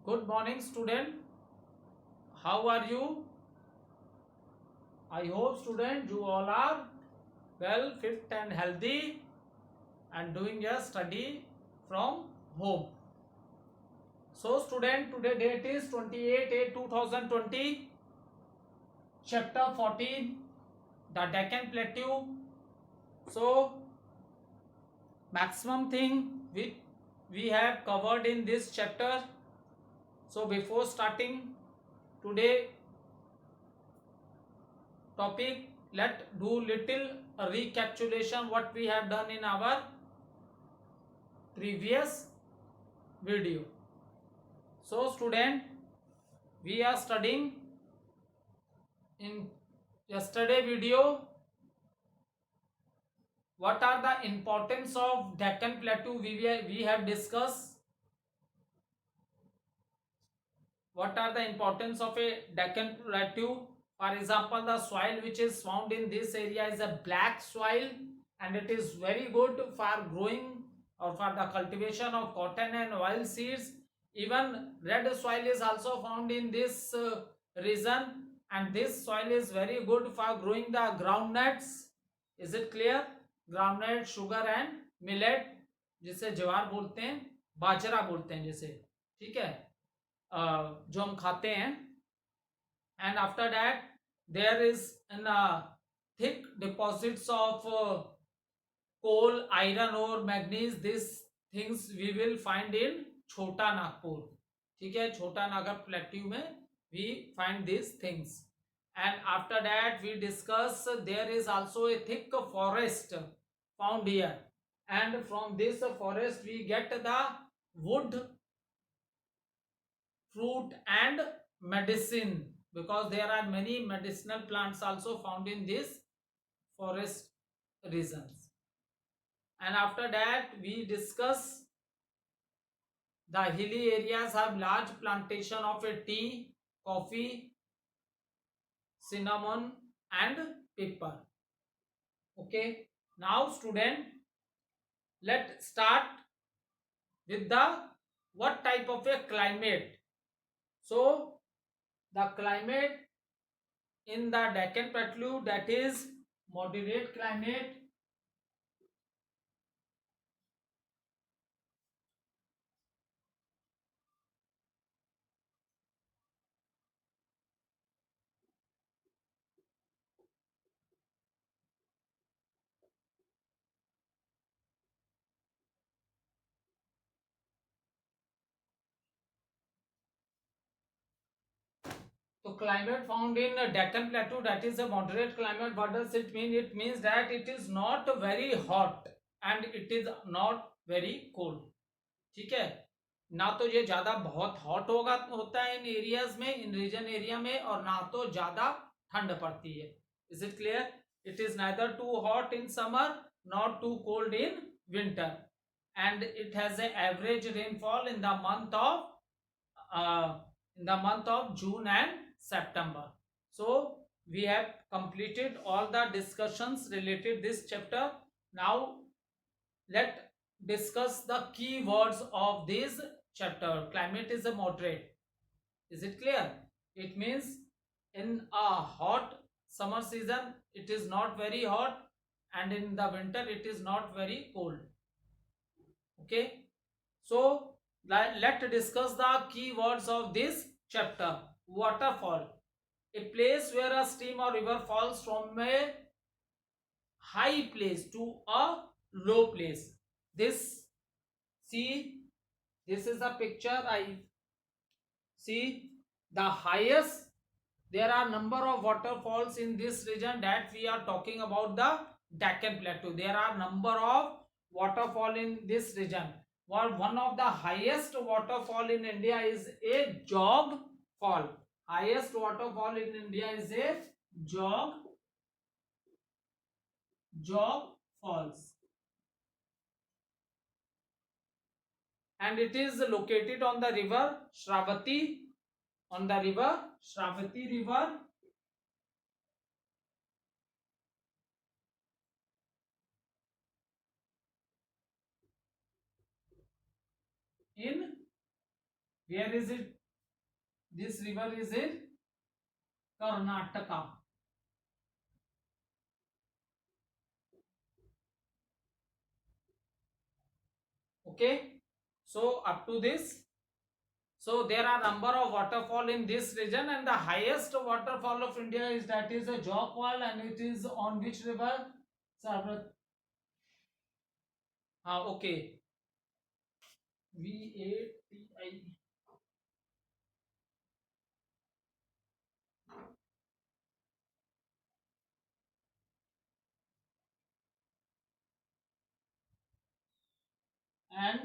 Good morning, student. How are you? I hope, student, you all are well, fit, and healthy, and doing your study from home. So, student, today date is 28/8/2020, chapter 14, the Deccan Plateau. So, maximum thing we have covered in this chapter. So, before starting today topic, let do little recapitulation what we have done in our previous video. So student, we are studying in yesterday video what are the importance of Deccan Plateau. We have discussed what are the importance of a Deccan Plateau. For example, the soil which is found in this area is a black soil, and it is very good for growing or for the cultivation of cotton and oil seeds. Even red soil is also found in this region, and this soil is very good for growing the groundnuts. Is it clear? Groundnut, sugar and millet, जिसे ज्वार बोलते हैं, बाजरा बोलते हैं जैसे, ठीक है, जो हम खाते हैं. And after that there is in thick deposits of coal, iron ore, manganese. These things we will find in छोटा नागपुर. ठीक है, छोटा नागपुर प्लेट्यू में we find these things. And after that we discuss there is also a thick forest found here, and from this forest we get the wood, fruit and medicine, because there are many medicinal plants also found in this forest regions. And after that we discuss the hilly areas have large plantation of a tea, coffee, cinnamon and pepper. Okay, now student, let's start with the what type of a climate. So the climate in the Deccan Plateau, that is moderate climate, so climate found in Deccan Plateau, that is a moderate climate. What does it mean? It means that it is not very hot and it is not very cold. ठीक है, ना तो ये ज्यादा बहुत hot होता है इन areas में, इन रीजन एरिया में, और ना तो ज्यादा ठंड पड़ती है. Is it clear? It is neither too hot in summer not too cold in winter, and it has an average rainfall in the month of June and September. So we have completed all the discussions related this chapter. Now let discuss the key words of this chapter. Climate is a moderate. Is it clear? It means in a hot summer season it is not very hot, and in the winter it is not very cold. Okay, so let's discuss the key words of this chapter. Waterfall, a place where a stream or river falls from a high place to a low place. This, see, this is the picture. I see the highest. There are number of waterfalls in this region that we are talking about the Deccan Plateau. There are number of waterfall in this region. Well, one of the highest waterfall in India is a Jog Fall. Highest waterfall in India is a Jog Falls, and it is located on the river Shravati. On the river Shravati river in Where is it? This river is in Karnataka. Okay, so up to this, so there are number of waterfall in this region, and the highest waterfall of India is that is a Jogwal, and it is on which river? Sarvat. Okay. VATI. And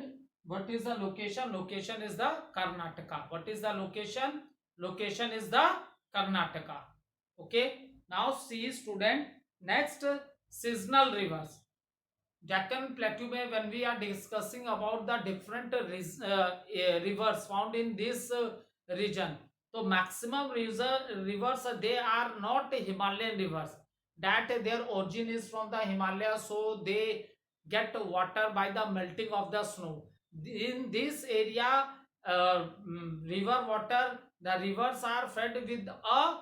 what is the location? Location is the Karnataka. What is the location? Location is the Karnataka. Okay. Now see student, next seasonal rivers. Deccan Plateau में when we are discussing about the different rivers found in this region, so maximum rivers they are not Himalayan rivers, that their origin is from the Himalaya, so they get water by the melting of the snow. In this area, river water, the rivers are fed with a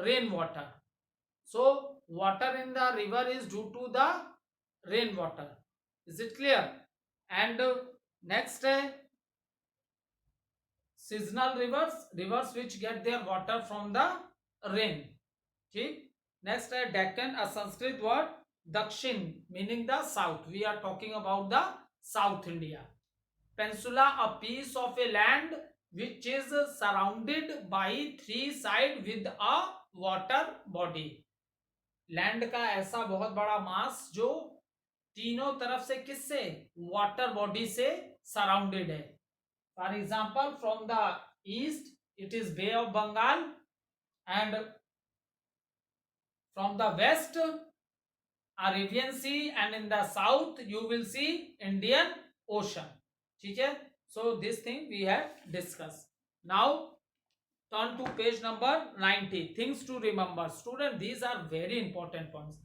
rainwater. So water in the river is due to the rainwater. Is it clear? And next, seasonal rivers, rivers which get their water from the rain. ठीक. Next, Deccan, a Sanskrit word, Dakshin, meaning the south. We are talking about the South India. Peninsula, a piece of a land which is surrounded by three sides with a water body. Land का ऐसा बहुत बड़ा मास जो तीनों तरफ से किससे? Water body से सराउंडेड है. For example, from the east it is bay of Bengal, and from the west Arabian sea, and in the south you will see Indian ocean. ठीक है, so this thing we have discuss. Now turn to page number 90. Things to remember. Student, these are very important points.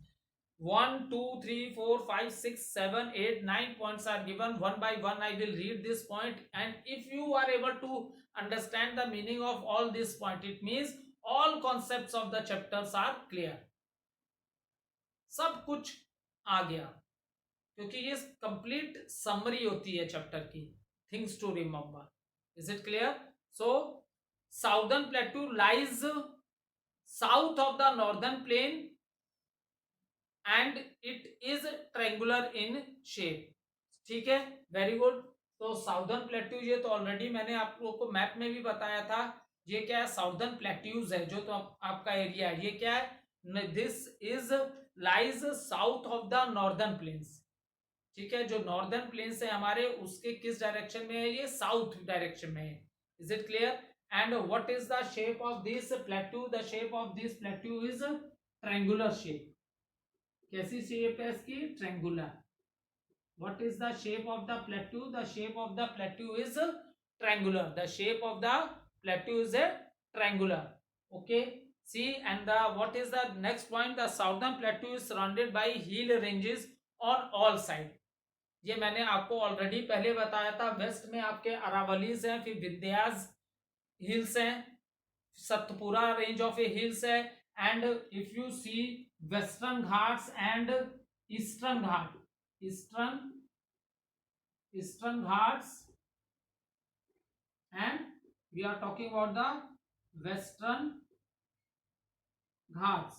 1, 2, 3, 4, 5, 6, 7, 8, 9 points are given. One by one I will read this point, and if you are able to understand the meaning of all this point, it means all concepts of the chapters are clear. सब कुछ आ गया, क्योंकि ये complete summary होती है chapter की. Things to remember. Is it clear? So Southern Plateau lies south of the northern plain and it is triangular in shape. ठीक है, वेरी गुड. तो साउदर्न प्लेट्यू, ये तो ऑलरेडी मैंने आप लोगों को मैप में भी बताया था. ये क्या है? साउदर्न प्लेट्यूज है जो तो आपका एरिया है. ये क्या है? This is lies south of the northern plains. ठीक है, जो नॉर्दर्न प्लेन्स है हमारे, उसके किस डायरेक्शन में है? ये साउथ डायरेक्शन में है. Is it clear? And what is the shape of this plateau? The shape of this plateau is triangular shape. कैसी shape है इसकी? Triangular. What is the shape of the plateau? The shape of the plateau is triangular. The shape of the plateau is a triangular. Okay. See, and the what is the next point? The southern plateau is surrounded by hill ranges on all sides. ये मैंने आपको already पहले बताया था. Waste में आपके अरावलीज हैं, फिर विंध्यास हिल्स हैं, Satpura range of a hills है, and if you see western Ghats and eastern Ghat, eastern Ghats, and we are talking about the western Ghats.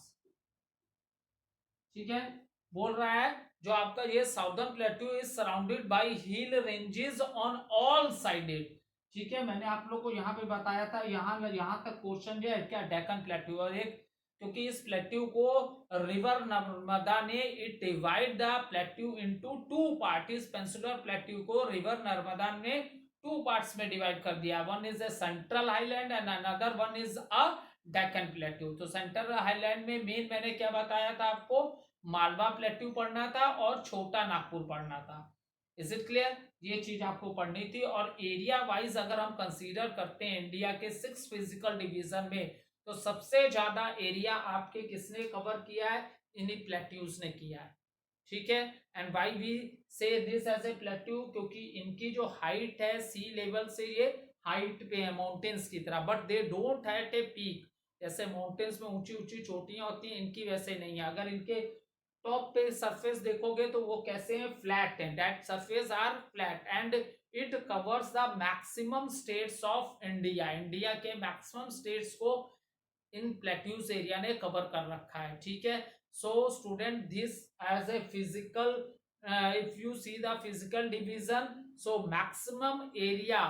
ठीक है, बोल रहा है जो आपका ये southern plateau is surrounded by hill ranges on all sided. ठीक है, मैंने आप लोग को यहाँ पे बताया था. यहाँ तक क्वेश्चन जो है क्या? डेक्कन प्लेट्यू. और एक, क्योंकि इस प्लेट्यू को रिवर नर्मदा ने it divide the plateau into two part. इस पेनिनसुलर प्लेट्यू को रिवर नर्मदा ने टू पार्ट्स में डिवाइड कर दिया. One is a central highland and another one is a Deccan plateau. तो सेंट्रल हाईलैंड में मेन मैंने क्या बताया था आपको? मालवा प्लेट्यू पढ़ना था और छोटा नागपुर पढ़ना था. Is it clear? ये चीज आपको पढ़नी थी. और एरिया वाइज अगर हम कंसीडर करते हैं इंडिया के 6 फिजिकल डिवीजन में, तो सबसे ज्यादा एरिया आपके किसने कवर किया है? इन्हीं प्लेट्यूज ने किया है. ठीक है, एंड व्हाई वी से दिस एज ए प्लेट्यू? क्योंकि इनकी जो हाइट है सी लेवल से ये हाइट पे है माउंटेन्स की तरह, but they don't have a peak. जैसे माउंटेन्स में ऊंची ऊंची चोटियां होती हैं, इनकी वैसे नहीं है। अगर इनके टॉप पे सरफेस देखोगे तो वो कैसे हैं, फ्लैट हैं, that surface are flat and it covers the maximum states of India. India के मैक्सिमम स्टेट्स को इन प्लेट्यूज एरिया ने कवर कर रखा है, ठीक है। So student this as a physical, if you see the physical division, so maximum area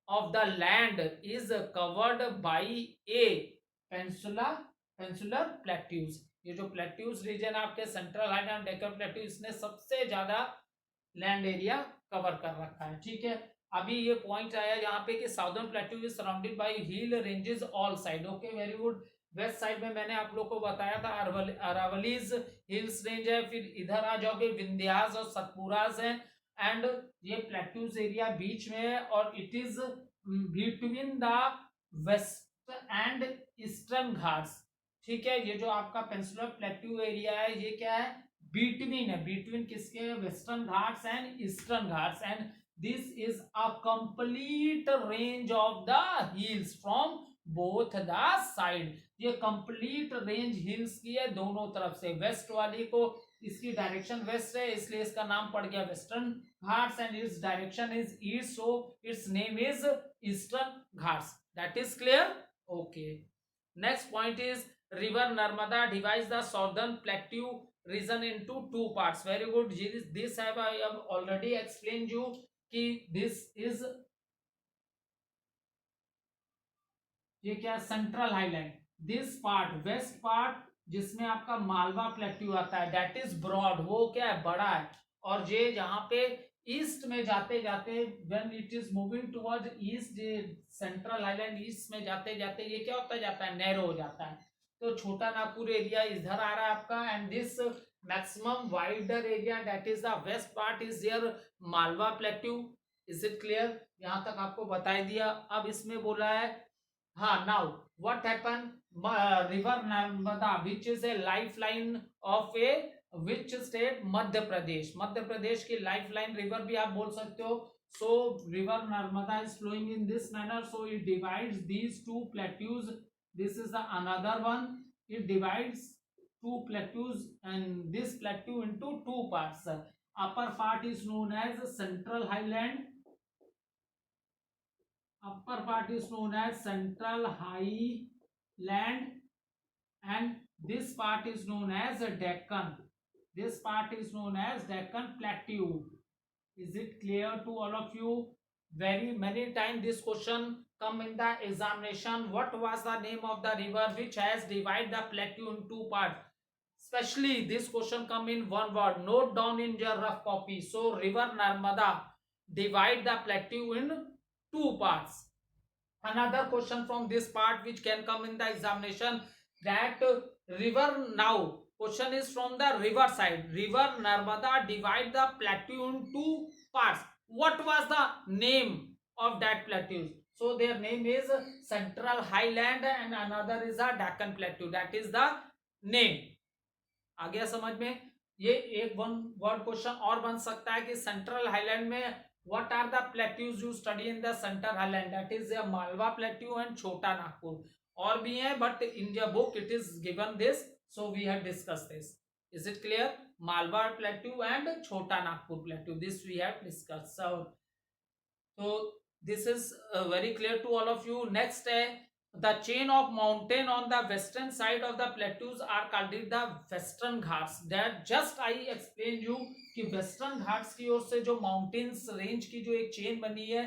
of the land is covered by a peninsular plateaus। ये जो प्लेट्यूज रीजन आपके central Highland and Deccan plateau, इसने सबसे ज्यादा लैंड एरिया कवर कर रखा है, ठीक है। अभी ये पॉइंट आया यहाँ पे कि southern plateau is surrounded by hill ranges all side. Okay, very good. West side में मैंने आप लोग को बताया था अरावलीज हिल्स रेंज है, फिर इधर आ जाओगे विंध्यास और सतपुरास है, एंड ये प्लेट्यूज एरिया बीच में है, और it is between the west and eastern Ghats, ठीक है। ये जो आपका पेनिनसुलर प्लेट्यू एरिया है, ये क्या है, बिटवीन है, बिटवीन किसके, western Ghats and eastern Ghats, and this is a complete range of the hills from both the side. ये कंप्लीट रेंज हिल्स की है दोनों तरफ से। वेस्ट वाली को, इसकी डायरेक्शन वेस्ट है, इसलिए इसका नाम पड़ गया western Ghats, and its direction is east, so it's name is eastern Ghats. That is clear? Okay. Next point is river Narmada divides the southern plateau region into two parts। very good, this have I have already explained you कि this is, ये क्या, central highland. This part, west part, जिसमें आपका Malwa plateau आता है, that is broad, वो क्या है, बड़ा है। और ये जहां पे ईस्ट में जाते जाते, when it is moving toward east, central highland east में जाते जाते ये क्या होता जाता है, नैरो हो जाता है। तो छोटा नागपुर एरिया इधर आ रहा है आपका, and this maximum wider area that is the west part is there Malwa plateau. Is it clear? यहां तक आपको बताई दिया। अब इसमें बोला है, हाँ, now what happen, river Narmada which is a life line of a which state, Madhya Pradesh. Madhya Pradesh की लाइफ लाइन रिवर भी आप बोल सकते हो। So river Narmada is flowing in this manner, so it divides these two plateaus. This is the another one, it divides two plateaus and this plateau into two parts। upper part is known as central highland, upper part is known as central highland, and this part is known as Deccan, this part is known as Deccan plateau। is it clear to all of you? Very many times this question come in the examination, what was the name of the river which has divided the plateau in two parts? Especially this question come in one word, note down in your rough copy। so river Narmada divide the plateau in two parts। another question from this part which can come in the examination, that river, now question is from the river side, river Narmada divide the plateau in two parts, what was the name of that plateau? so their name is Central Highland and another is a Deccan plateau, that is the name। आ गया समझ में? ये एक one word question और बन सकता है कि सेंट्रल हाईलैंड में what are the plateaus you study in the central highland, that is Malwa plateau and Chota Nagpur. और भी है but in the book it is given this, so we have discuss this. Is it clear? Malwa plateau and Chota Nagpur plateau, this we have discuss. so this is very clear to all of you। next है, the chain of mountain on the western side of the plateaus are called the western ghats। that just I explained you कि western ghats की ओर से जो mountains range की जो एक chain बनी है,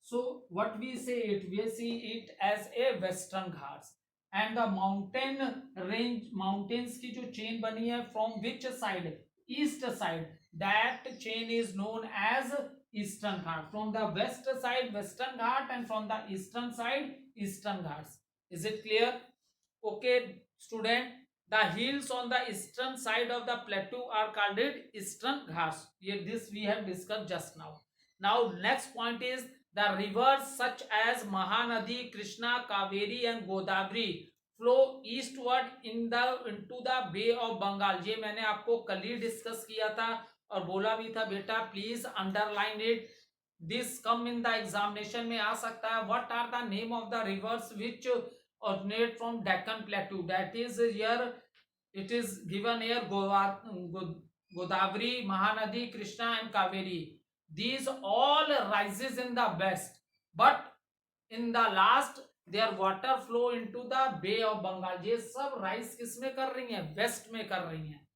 so what we say it, we see it as a western ghats। and the mountain range, mountains की जो chain बनी है from which side, east side, that chain is known as eastern ghat। from the west side western ghat and from the eastern side eastern ghats। is it clear? okay student, the hills on the eastern side of the plateau are called eastern ghats। this we have discussed just now। now next point is the rivers such as Mahanadi, Krishna, Kaveri and Godavari flow eastward into the Bay of Bengal। ये मैंने आपको कल ही discuss किया था और बोला भी था बेटा please underline it, this come in the examination में आ सकता है. What are the name of the rivers which originate from Deccan Plateau? That is here it is given here Godavari, Mahanadi, Krishna and Kaveri. These all rises in the west, but in the last their water flow into the Bay of Bengal. ये सब rise किस में कर रही हैं? Waste में कर रही हैं,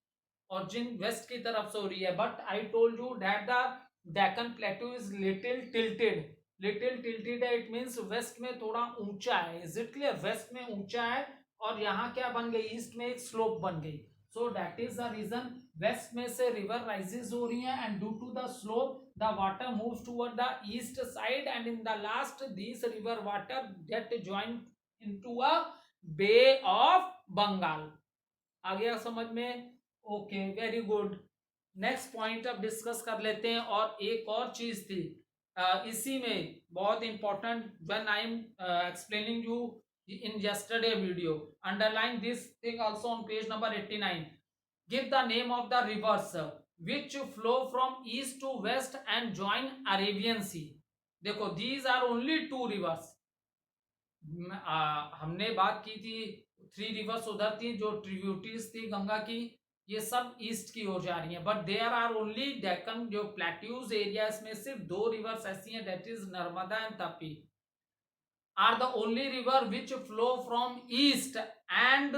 और जिन वेस्ट की तरफ से हो रही है. But I told you that the Deccan प्लेटू is little tilted है. इट मीन्स वेस्ट में थोड़ा ऊंचा है. Is it clear? वेस्ट में ऊंचा है और यहाँ क्या बन गई? ईस्ट में एक स्लोप बन गई. So that is the reason west में से रिवर राइजेस हो रही है, and due to the slope the water moves toward the east side, and in the last this river water get join into a Bay of Bengal. आ गया समझ में? Okay, very good. Next point अब discuss कर लेते हैं. और एक और चीज थी इसी में बहुत important, when I am explaining you in yesterday video, underline this thing also on page number 89. Give the name of the rivers which flow from east to west and join Arabian Sea. देखो, these are only two rivers. हमने बात की थी 3 reverse उधर थी जो tributaries थी गंगा की, ये सब ईस्ट की ओर जा रही हैं. But there are only Deccan जो प्लेट्यूज एरिया, इसमें सिर्फ 2 रिवर्स ऐसी हैं, that is Narmada and Tapi are the only river which flow from east and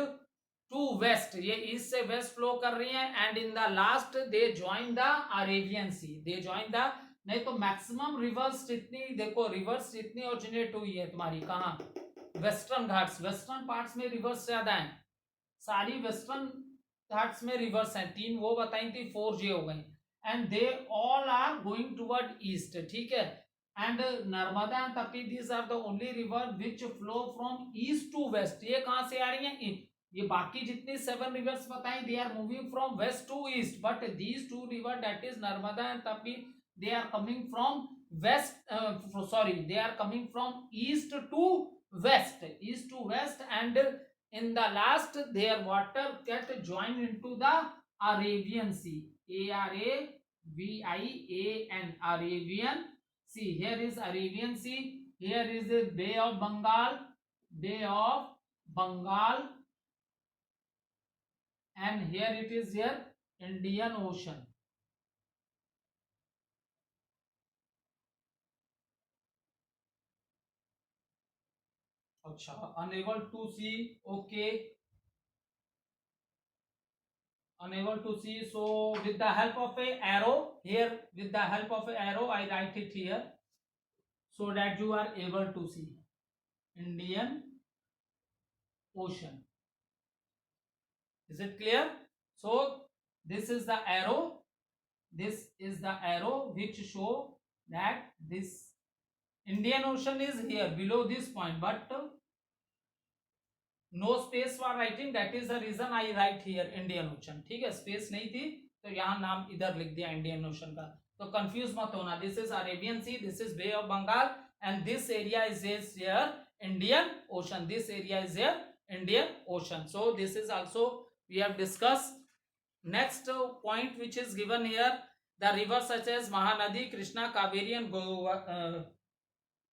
to west. ये east से west flow कर रही हैं, and in the last they join the Arabian Sea. They join the, नहीं तो मैक्सिमम रिवर्स जितनी, देखो reverse जितनी ओरिजिनेट हुई है तुम्हारी कहाँ? वेस्टर्न घाट्स, वेस्टर्न पार्ट्स में रिवर्स ज्यादा हैं. सारी वेस्टर्न घाट्स में रिवर्स हैं. 3 वो बताई थी, 4 ये हो गई, and they all are going toward east. ठीक है. And Narmada and Tapi, these are the only river which flow from east to west. ये कहां से आ रही हैं? ये बाकी जितनी 7 रिवर्स बताई, they are moving from west to east, but these 2 river that is Narmada and Tapi, they are coming from west, sorry, they are coming from east to west, and in the last their water get joined into the Arabian Sea. Arabian, Arabian Sea. Here is Arabian Sea, here is the Bay of Bengal, and here it is here Indian Ocean. अच्छा, unable to see. Okay, unable to see. So with the help of a arrow here, with the help of a arrow I write it here so that you are able to see. Indian Ocean. Is it clear? So this is the arrow, this is the arrow which show that this Indian Ocean is here below this point, but no space for writing, that is the reason I write here Indian ocean. ठीक है, space नहीं थी तो यहाँ नाम इधर लिख दिया इंडियन ओशन का. तो कंफ्यूज मत होना. This is Arabian Sea, this is bay of Bengal, and this area is here Indian Ocean. This area is here Indian Ocean. So this is also we have discuss. Next point which is given here, the river such as Mahanadi, Krishna, Kaveri and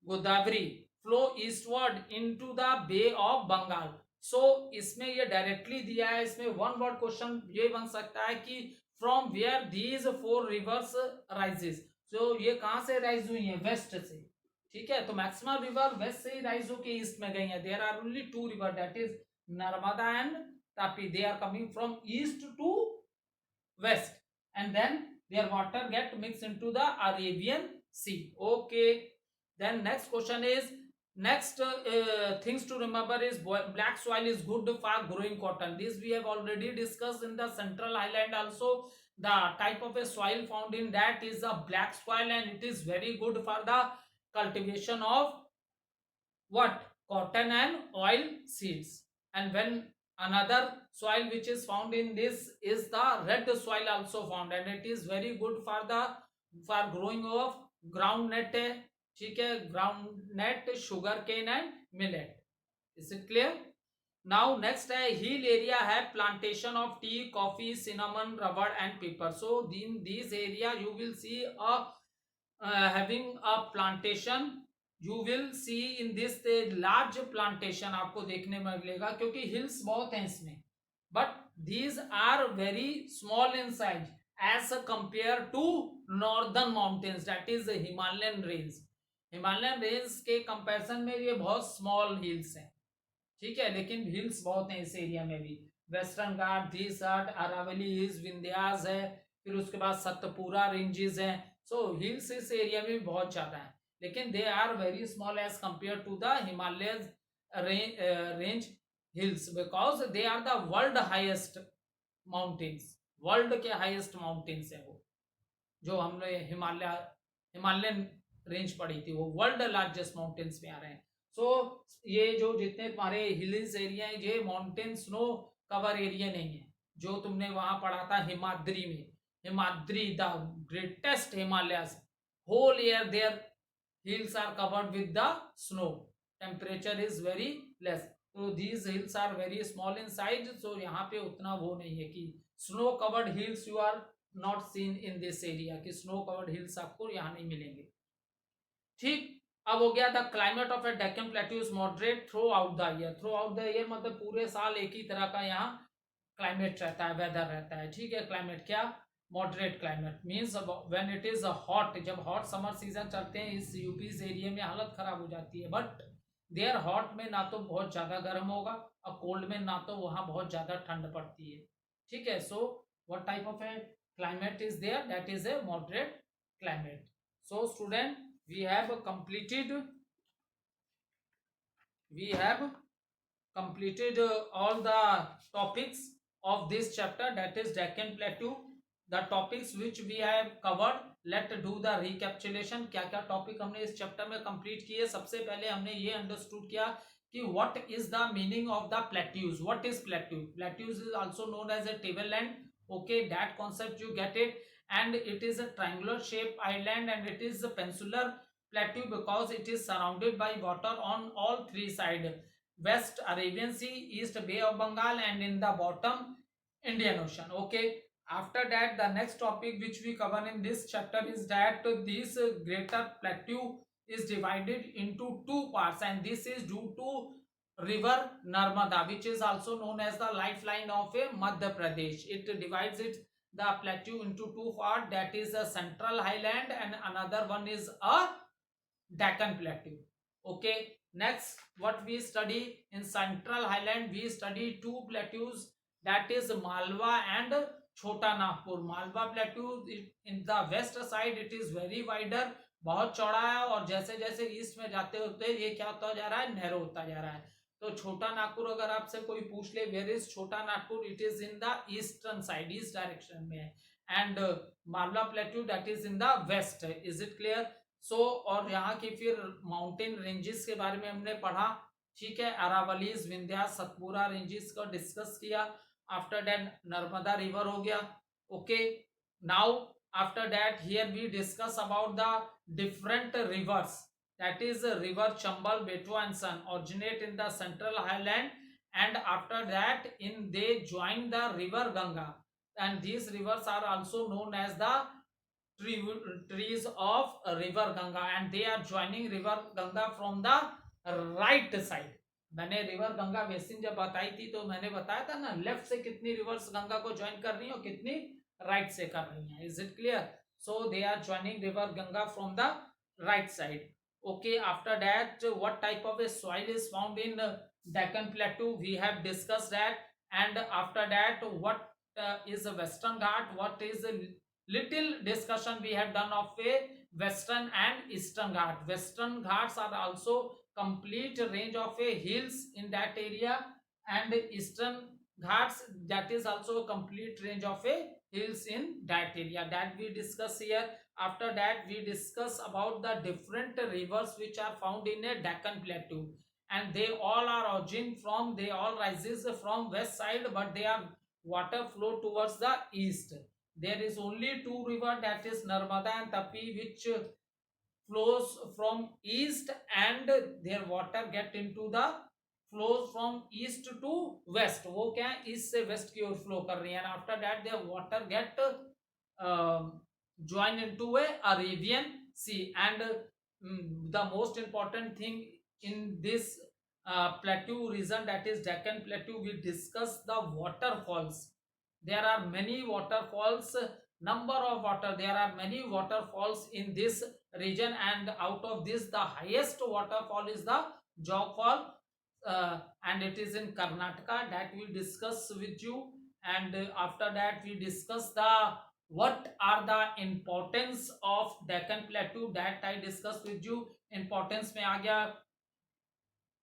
Godavari flow eastward into the Bay of Bengal. सो इसमें ये directly दिया है. इसमें 1 word question ये बन सकता है कि from where these 4 rivers rises. सो ये कहां से राइज हुई है? वेस्ट से. ठीक है, तो मैक्सिमम रिवर वेस्ट से ही राइज होके ईस्ट में गई है. There are only 2 river, that is Narmada and Tapi. They are coming from east to west, and then their water get mix into the Arabian sea. Okay, then next question is, next things to remember is black soil is good for growing cotton. This we have already discussed in the central highland also. The type of a soil found in that is a black soil, and it is very good for the cultivation of what? Cotton and oil seeds. And when another soil which is found in this is the red soil also found, and it is very good for growing of groundnut. ठीक है, groundnut, sugar cane and millet. Is it clear? Now next है hill area है plantation of tea, coffee, cinnamon, rubber and pepper. So in this area you will see a having a plantation. You will see in this the large plantation आपको देखने में मिलेगा, क्योंकि hills बहुत हैं इसमें, but these are very small in size as compared to northern mountains, that is Himalayan range. Himalayan range के comparison में ये बहुत स्मॉल हिल्स हैं, ठीक है, लेकिन हिल्स बहुत हैं इस एरिया में भी. Western Ghat, this Ghat, Aravalli hills, Vindhyas है, फिर उसके बाद सतपुरा रेंजेस हैं. सो हिल्स इस एरिया में भी बहुत ज्यादा है, लेकिन they are very small as compare to the Himalayan range hills, because they are the world highest mountains. World के हाईएस्ट माउंटेन्स है वो, जो हमने हिमालयन रेंज पड़ी थी, वो वर्ल्ड लार्जेस्ट माउंटेन्स में आ रहे हैं. सो ये जो जितने तुम्हारे हिल्स एरिया है, ये माउंटेन स्नो कवर एरिया नहीं है. जो तुमने वहां पढ़ा था हिमाद्री में, Himadri the greatest Himalayas, whole year their hills are covered with the snow, temperature is very less, so these hills are very small in size. so यहाँ पे उतना वो नहीं है कि snow covered hills you are not seen in this area, कि snow covered hills आपको यहाँ नहीं मिलेंगे. ठीक, अब हो गया the climate of A Deccan plateau is moderate through out the year. Through out the year मतलब पूरे साल एक ही तरह का यहाँ क्लाइमेट रहता है, वेदर रहता है, ठीक है. क्लाइमेट क्या, moderate climate means when it is hot, जब हॉट समर सीजन चलते हैं इस यूपी एरिया में हालत खराब हो जाती है, बट देयर हॉट में ना तो बहुत ज्यादा गर्म होगा और कोल्ड में ना तो वहां बहुत ज्यादा ठंड पड़ती है, ठीक है. So what type of a climate is there, that is a moderate climate. So student, we have completed all the topics of this chapter, that is Deccan Plateau. The topics which we have covered, let's do the recapitulation. क्या क्या topic हमने इस chapter में complete किए. सबसे पहले हमने ये अंडरस्टूड किया कि what is the meaning of the plateaus. What is plateau? Plateaus is also known as a tableland. Okay, that concept you get it. And it is a triangular shaped island, and it is a peninsular plateau because it is surrounded by water on all three sides: west Arabian Sea, east Bay of Bengal, and in the bottom Indian Ocean. Okay, after that the next topic which we cover in this chapter is that this greater plateau is divided into two parts, and this is due to river Narmada, which is also known as the lifeline of Madhya Pradesh. It divides it the plateau into two parts, that is a central highland and another one is a Deccan plateau. Okay, next what we study in central highland, we study two plateaus, that is Malwa and Chota Nagpur. Malwa plateau in the west side, it is very wider, बहुत चौड़ा है, और जैसे जैसे east में जाते होते ये क्या होता जा रहा है, नैरो होता जा रहा है. तो छोटा नागपुर अगर आपसे कोई पूछ ले where is Chota Nagpur, it is in the eastern side, east direction में है. And Malwa plateau that is in the west. Is it clear? So और यहाँ की फिर माउंटेन रेंजेस के बारे में हमने पढ़ा, ठीक है. अरावलीज, विंध्यास, सतपुरा रेंजेस को डिस्कस किया. आफ्टर दैट नर्मदा रिवर हो गया. Okay, now after that here we discuss about the different rivers, that is river Chambal, Betwa and Son originate in the central highland, and after that in they join the river Ganga, and these rivers are also known as the trees of river Ganga, and they are joining river Ganga from the right side. मैंने river Ganga basin जब बताई थी तो मैंने बताया था ना, left से कितनी रिवर्स गंगा को ज्वाइन कर रही है और कितनी राइट से कर रही है. Is it clear? So they are joining river Ganga from the right side. Okay, after that what type of a soil is found in Deccan Plateau, we have discussed that. And after that what is a Western Ghat, what is a little discussion we have done of a Western and Eastern Ghat. Western Ghats are also complete range of a hills in that area, and Eastern Ghats, that is also a complete range of a hills in that area, that we discuss here. After that we discuss about the different rivers which are found in a Deccan Plateau, and they all are origin from, they all rises from west side, but they are water flow towards the east. There is only two river, that is Narmada and Tapi, which flows from east, and their water get into the flows from east to west. वो क्या है, east से waste की ओर flow कर रही है, and after that their water get join into a Arabian sea. And the most important thing in this plateau region, that is Deccan Plateau, we discuss the waterfalls. There are many waterfalls, number of water, there are many waterfalls in this region, and out of this the highest waterfall is the Jog Fall, and it is in Karnataka, that we discuss with you. And after that we discuss the what are the importance of Deccan Plateau, that I discussed with you. Importance में आ गया,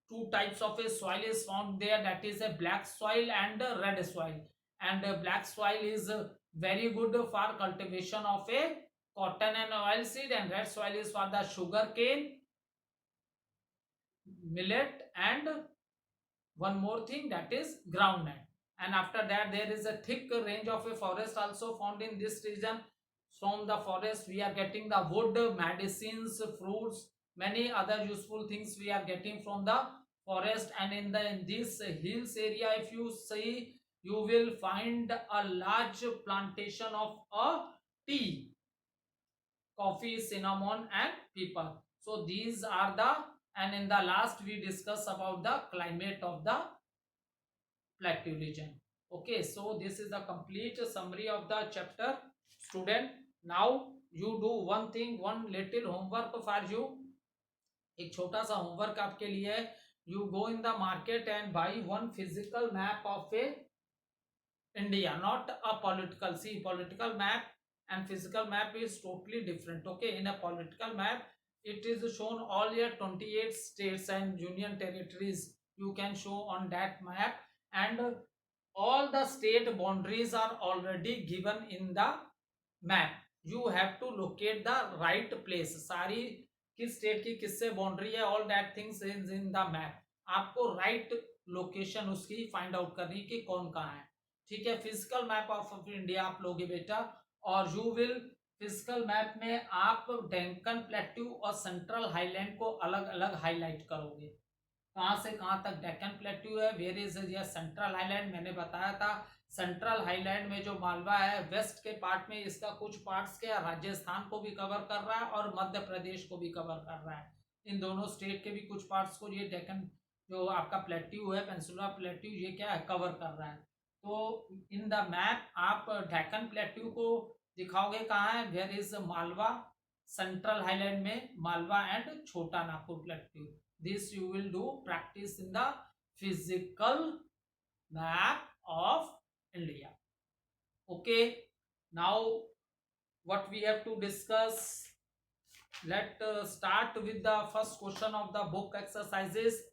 two types of a soil is found there, that is a black soil and a red soil. And black soil is very good for cultivation of a cotton and oil seed, and red soil is for the sugar cane, millet, and one more thing, that is groundnut. And after that there is a thick range of a forest also found in this region. From the forest we are getting the wood, medicines, fruits, many other useful things we are getting from the forest. And in this hills area, if you see, you will find a large plantation of a tea, coffee, cinnamon, and pepper. So these are the, and in the last we discuss about the climate of the plateau region. Okay, so this is the complete summary of the chapter. Student, now you do one thing, one little homework for you. एक छोटा सा homework आपके लिए है. You go in the market and buy one physical map of a India, not a political. See, political map and physical map is totally different. Okay, in a political map it is shown all your 28 states and union territories, you can show on that map. And all the state boundaries are already given in the map. You have to locate the right place. सारी किस state की किससे boundary है, all that things is in the map. आपको right location उसकी find out करनी कि कौन कहाँ है. ठीक है, फिजिकल मैप ऑफ इंडिया आप लोगे बेटा. और यू विल फिजिकल मैप में आप डेक्कन प्लेट्यू और सेंट्रल हाईलैंड को अलग अलग हाईलाइट करोगे. कहां से कहां तक डेक्कन प्लेट्यू है, वेयर इज ये सेंट्रल हाईलैंड, मैंने बताया था. सेंट्रल हाईलैंड में जो मालवा है, वेस्ट के पार्ट में इसका कुछ पार्ट्स के राजस्थान को भी कवर कर रहा है और मध्य प्रदेश को भी कवर कर रहा है. इन दोनों स्टेट के भी कुछ पार्ट्स को ये डेक्कन जो आपका प्लेट्यू है, पेंसुलर प्लेट्यू, ये क्या है, कवर कर रहा है. तो इन द मैप आप डेक्कन प्लेट्यू को दिखाओगे कहाँ है, where is Malwa, central highland में Malwa and Chota Nagpur plateau. This you will do practice in the physical map of India. Okay, now what we have to discuss, let start with the first question of the book exercises.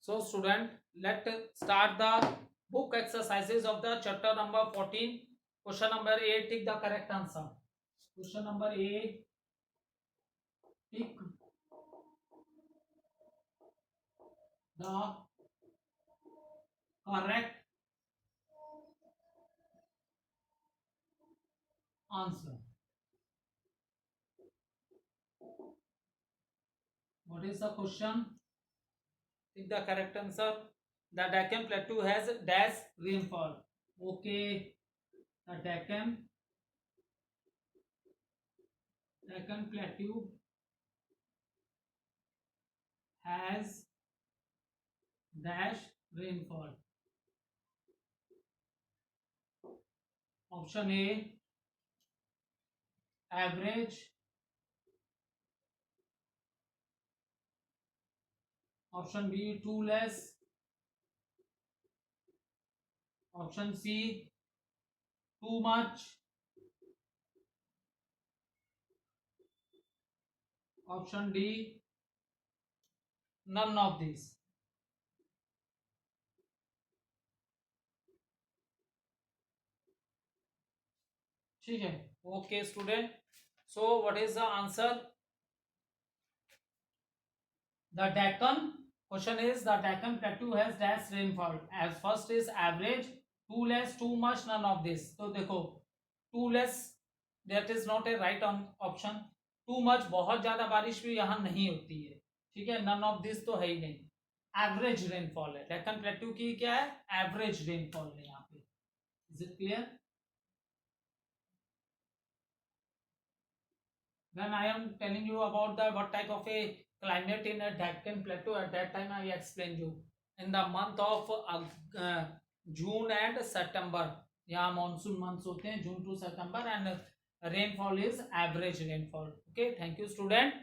So student, let start the book exercises of the chapter number 14. Question number A, take the correct answer. Question number A, pick the correct answer. What is the question? Pick the correct answer. The Deccan Plateau has dash rainfall. Okay, the Deccan Plateau has dash rainfall. Option A, average. Option B, too less. Option C, too much. Option D, none of these. ठीक है, okay student. So what is the answer? The Deccan, question is the Deccan plateau has dash rainfall. As first is average, too less, too much, none of this. तो देखो too less, that is not a right option. Too much, बहुत ज्यादा बारिश भी यहाँ नहीं होती है, ठीक है. None of this तो है ही नहीं. एवरेज रेनफॉल है. डेक्कन प्लेट्यू की क्या है? एवरेज रेनफॉल है यहाँ पे. Is it clear? When I am telling you about the what type of a climate in a Deccan plateau, at that time I explained you in the month of June and September. यहाँ monsoon months होते हैं June to September and rainfall is average rainfall. Okay, thank you student.